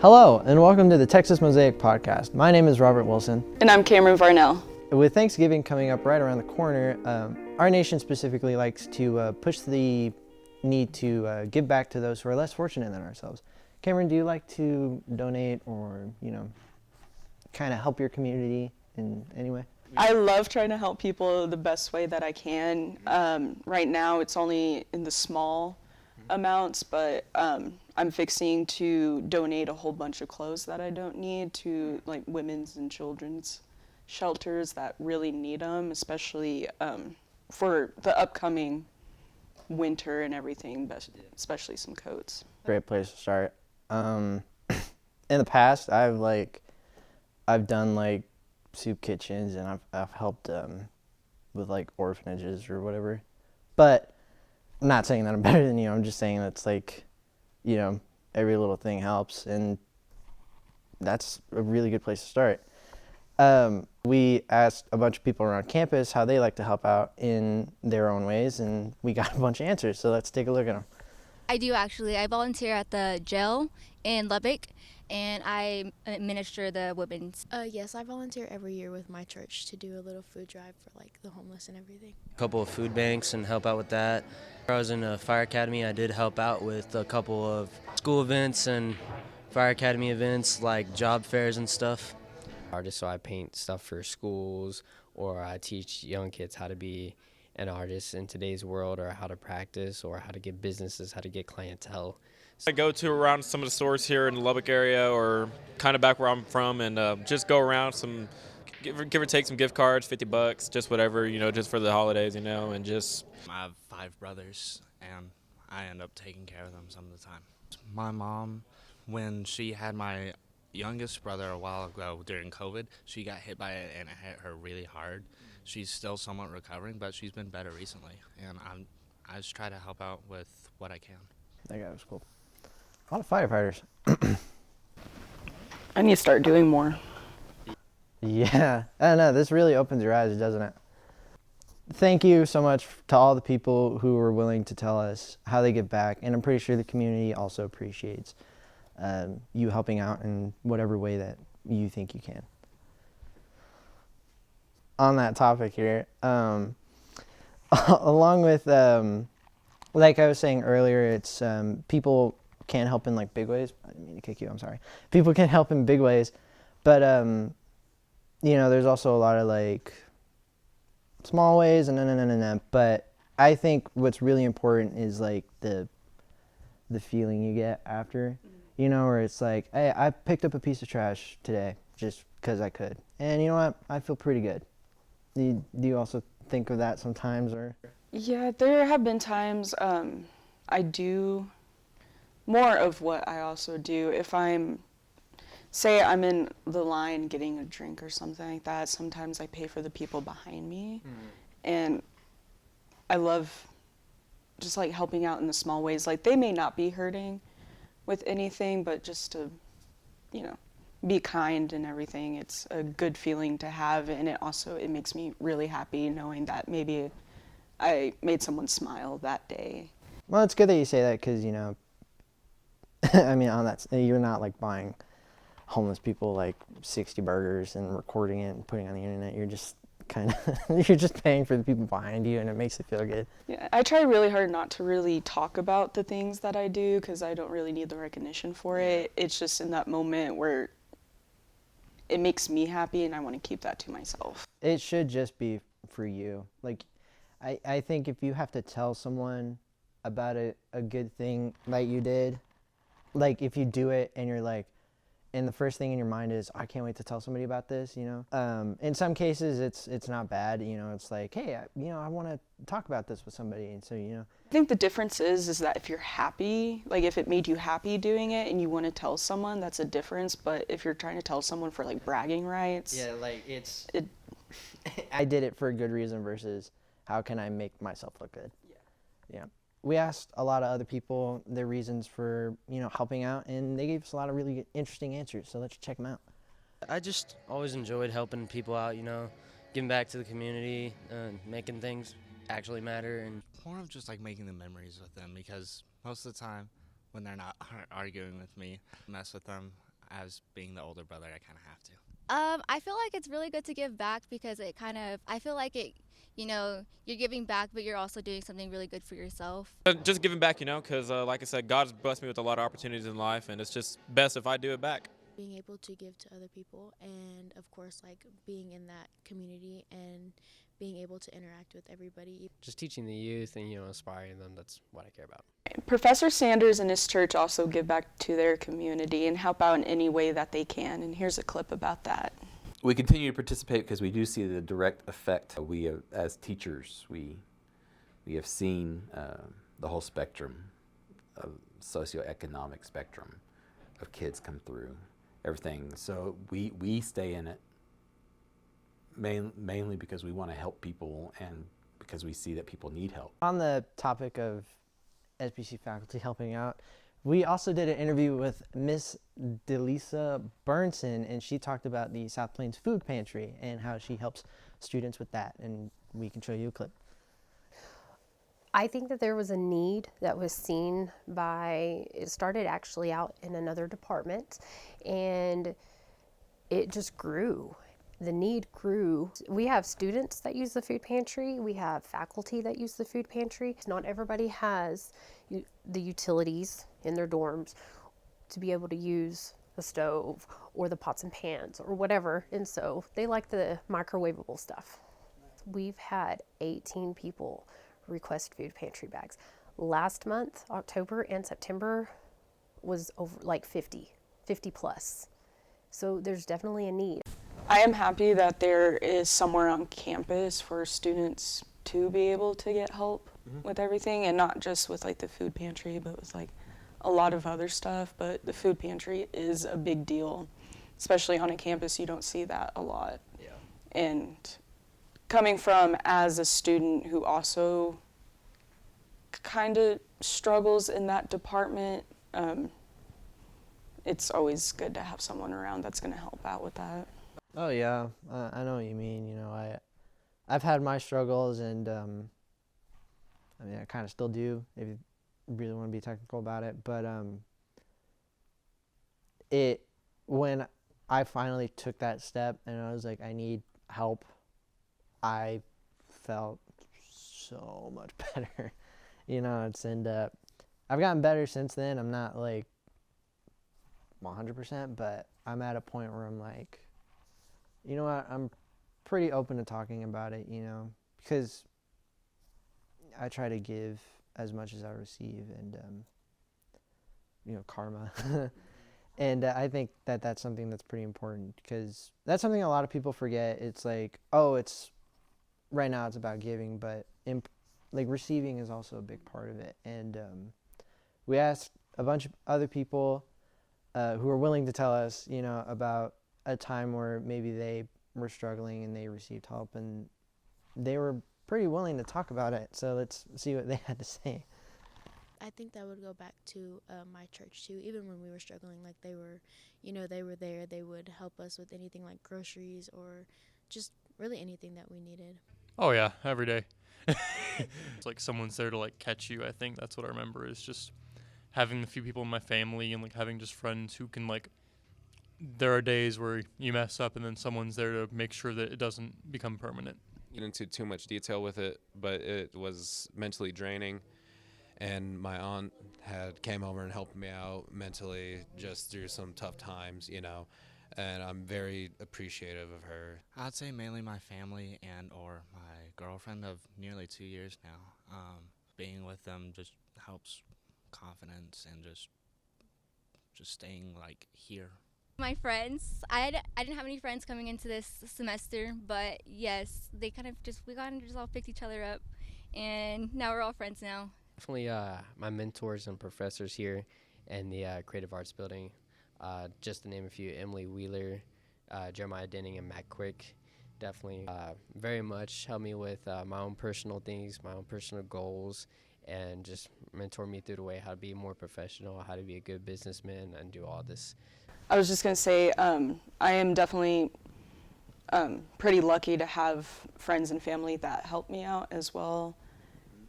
Hello, and welcome to the Texas Mosaic Podcast. My name is Robert Wilson. And I'm Kam Varnell. With Thanksgiving coming up right around the corner, our nation specifically likes to push the need to give back to those who are less fortunate than ourselves. Cameron, do you like to donate or, kind of help your community in any way? I love trying to help people the best way that I can. Right now it's only in the small amounts, but I'm fixing to donate a whole bunch of clothes that I don't need to like women's and children's shelters that really need them, especially for the upcoming winter and everything, but especially some coats. Great place to start. In the past, I've done soup kitchens, and I've helped with orphanages or whatever. But I'm not saying that I'm better than you. I'm just saying that's every little thing helps, and that's a really good place to start. We asked a bunch of people around campus how they like to help out in their own ways, and we got a bunch of answers. So let's take a look at them. I do actually. I volunteer at the jail in Lubbock, and I administer the women's. Yes, I volunteer every year with my church to do a little food drive for the homeless and everything. A couple of food banks and help out with that. I was in a fire academy. I did help out with a couple of school events and fire academy events like job fairs and stuff. Artist, so I paint stuff for schools, or I teach young kids how to be an artist in today's world, or how to practice, or how to get businesses, how to get clientele. I go to around some of the stores here in the Lubbock area, or kind of back where I'm from, and just go around give or take some gift cards, $50, just whatever, just for the holidays, and just. I have 5 brothers, and I end up taking care of them some of the time. My mom, when she had my youngest brother a while ago during COVID, she got hit by it, and it hit her really hard. She's still somewhat recovering, but she's been better recently, and I just try to help out with what I can. That guy was cool. A lot of firefighters. I need to start doing more. Yeah, I don't know. This really opens your eyes, doesn't it? Thank you so much to all the people who were willing to tell us how they give back, and I'm pretty sure the community also appreciates you helping out in whatever way that you think you can. On that topic here, along with, like I was saying earlier, it's people can help in big ways. I didn't mean to kick you, I'm sorry. People can help in big ways, but there's also a lot of small ways and but I think what's really important is the feeling you get after, where it's hey, I picked up a piece of trash today just because I could, and you know what, I feel pretty good. Do you also think of that sometimes, or? Yeah, there have been times I do more of what I also do. If say I'm in the line getting a drink or something like that, sometimes I pay for the people behind me. And I love just helping out in the small ways. They may not be hurting with anything, but just to, be kind and everything. It's a good feeling to have, and it makes me really happy knowing that maybe I made someone smile that day. Well, it's good that you say that because, I mean, on that, you're not buying homeless people 60 burgers and recording it and putting it on the internet. You're just you're just paying for the people behind you, and it makes it feel good. Yeah, I try really hard not to really talk about the things that I do because I don't really need the recognition for it. It's just in that moment where it makes me happy, and I want to keep that to myself. It should just be for you. I think if you have to tell someone about a good thing that you did, if you do it and you're and the first thing in your mind is, I can't wait to tell somebody about this, in some cases it's not bad, it's hey, I want to talk about this with somebody, and so, I think the difference is that if you're happy, if it made you happy doing it and you want to tell someone, that's a difference. But if you're trying to tell someone for bragging rights, yeah, I did it for a good reason versus how can I make myself look good. Yeah. We asked a lot of other people their reasons for, helping out, and they gave us a lot of really interesting answers, so let's check them out. I just always enjoyed helping people out, giving back to the community, making things actually matter. And more of just making the memories with them, because most of the time when they're not arguing with me, I mess with them as being the older brother, I kind of have to. I feel like it's really good to give back because I feel like you're giving back, but you're also doing something really good for yourself. Just giving back, because like I said, God's blessed me with a lot of opportunities in life, and it's just best if I do it back. Being able to give to other people, and of course like being in that community and being able to interact with everybody. Just teaching the youth and, inspiring them, that's what I care about. Professor Sanders and his church also give back to their community and help out in any way that they can, and here's a clip about that. We continue to participate because we do see the direct effect. We, as teachers, we have seen the whole spectrum of socioeconomic spectrum of kids come through, everything. So we stay in it mainly because we want to help people and because we see that people need help. On the topic of SBC faculty helping out, we also did an interview with Miss D'Liesa Burleson, and she talked about the South Plains Food Pantry and how she helps students with that, and we can show you a clip. I think that there was a need that was seen it started actually out in another department, and it just grew. The need grew. We have students that use the food pantry. We have faculty that use the food pantry. Not everybody has the utilities in their dorms to be able to use the stove or the pots and pans or whatever, and so they like the microwavable stuff. We've had 18 people request food pantry bags. Last month, October and September, was over like 50 plus. So there's definitely a need. I am happy that there is somewhere on campus for students to be able to get help with everything, and not just with like the food pantry, but with like a lot of other stuff. But the food pantry is a big deal, especially on a campus. You don't see that a lot. Yeah. And coming from as a student who also kind of struggles in that department, it's always good to have someone around that's going to help out with that. Oh yeah, I know what you mean. I've had my struggles, and I kind of still do, if you really want to be technical about it. But when I finally took that step and I was like, I need help, I felt so much better. I've gotten better since then. I'm not like 100%, but I'm at a point where I'm like, you know what, I'm pretty open to talking about it, because I try to give as much as I receive, and, karma. And I think that that's something that's pretty important, because that's something a lot of people forget. It's like, right now it's about giving, but receiving is also a big part of it. And we asked a bunch of other people who were willing to tell us, about a time where maybe they were struggling and they received help, and they were pretty willing to talk about it. So let's see what they had to say. I think that would go back to my church too. Even when we were struggling, like they were there. They would help us with anything like groceries or just really anything that we needed. Oh yeah, every day. It's like someone's there to like catch you. I think that's what I remember, is just having a few people in my family and like having just friends who can like, there are days where you mess up and then someone's there to make sure that it doesn't become permanent. Get into too much detail with it, but it was mentally draining, and my aunt came over and helped me out mentally just through some tough times, and I'm very appreciative of her. I'd say mainly my family and or my girlfriend of nearly 2 years now. Being with them just helps confidence and just staying like here. My friends, I didn't have any friends coming into this semester, but yes, we kind of just all picked each other up, and now we're all friends now. Definitely my mentors and professors here in the Creative Arts Building, just to name a few: Emily Wheeler, Jeremiah Denning, and Matt Quick. Definitely very much helped me with my own personal things, my own personal goals, and just mentor me through the way how to be more professional, how to be a good businessman, and do all this. I was just going to say, I am definitely pretty lucky to have friends and family that help me out as well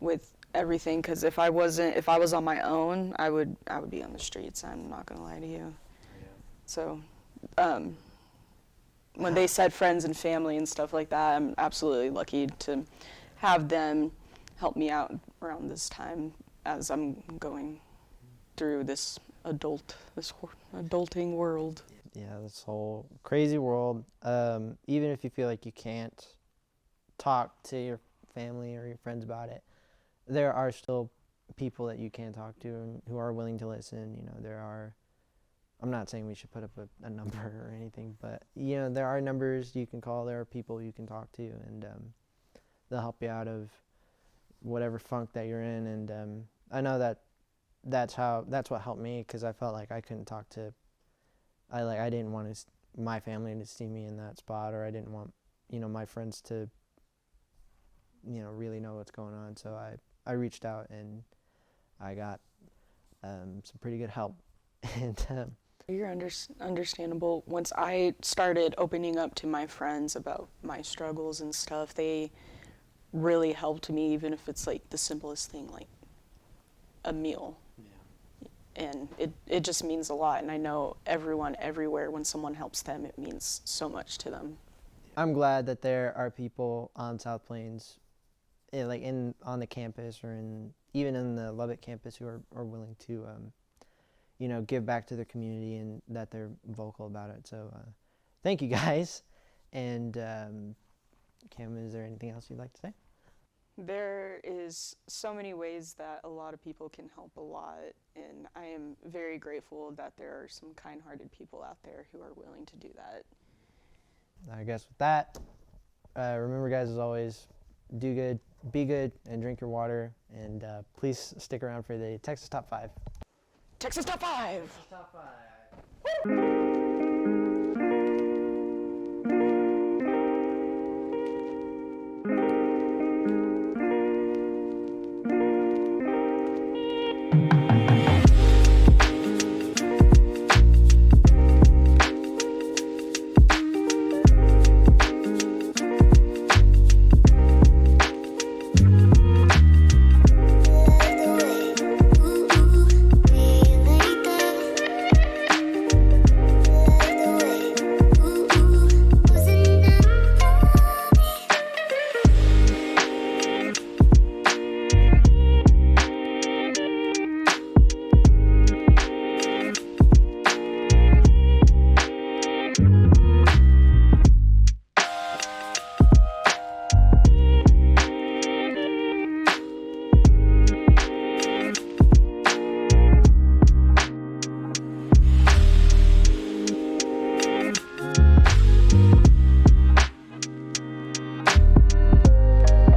with everything, because if I was on my own, I would be on the streets. I'm not going to lie to you. So when they said friends and family and stuff like that, I'm absolutely lucky to have them help me out around this time as I'm going through this adulting world. Yeah, this whole crazy world. Even if you feel like you can't talk to your family or your friends about it, there are still people that you can talk to and who are willing to listen. You know, there are, I'm not saying we should put up a number or anything, but, you know, there are numbers you can call, there are people you can talk to, and they'll help you out of whatever funk that you're in. And I know that that's what helped me, because I felt like I couldn't talk to, I didn't want my family to see me in that spot, or I didn't want, you know, my friends to, you know, really know what's going on. So I reached out and I got some pretty good help. And You're understandable. Once I started opening up to my friends about my struggles and stuff, they really helped me, even if it's like the simplest thing, like a meal. And it just means a lot. And I know everyone everywhere, when someone helps them, it means so much to them. I'm glad that there are people on South Plains, on the campus, or even in the Lubbock campus, who are willing to, you know, give back to their community, and that they're vocal about it. So thank you guys. And Kam, is there anything else you'd like to say? There is so many ways that a lot of people can help a lot, and I am very grateful that there are some kind-hearted people out there who are willing to do that. I guess with that, remember, guys, as always, do good, be good, and drink your water. And please stick around for the Texas Top 5. Texas Top 5! Texas Top 5! Woo!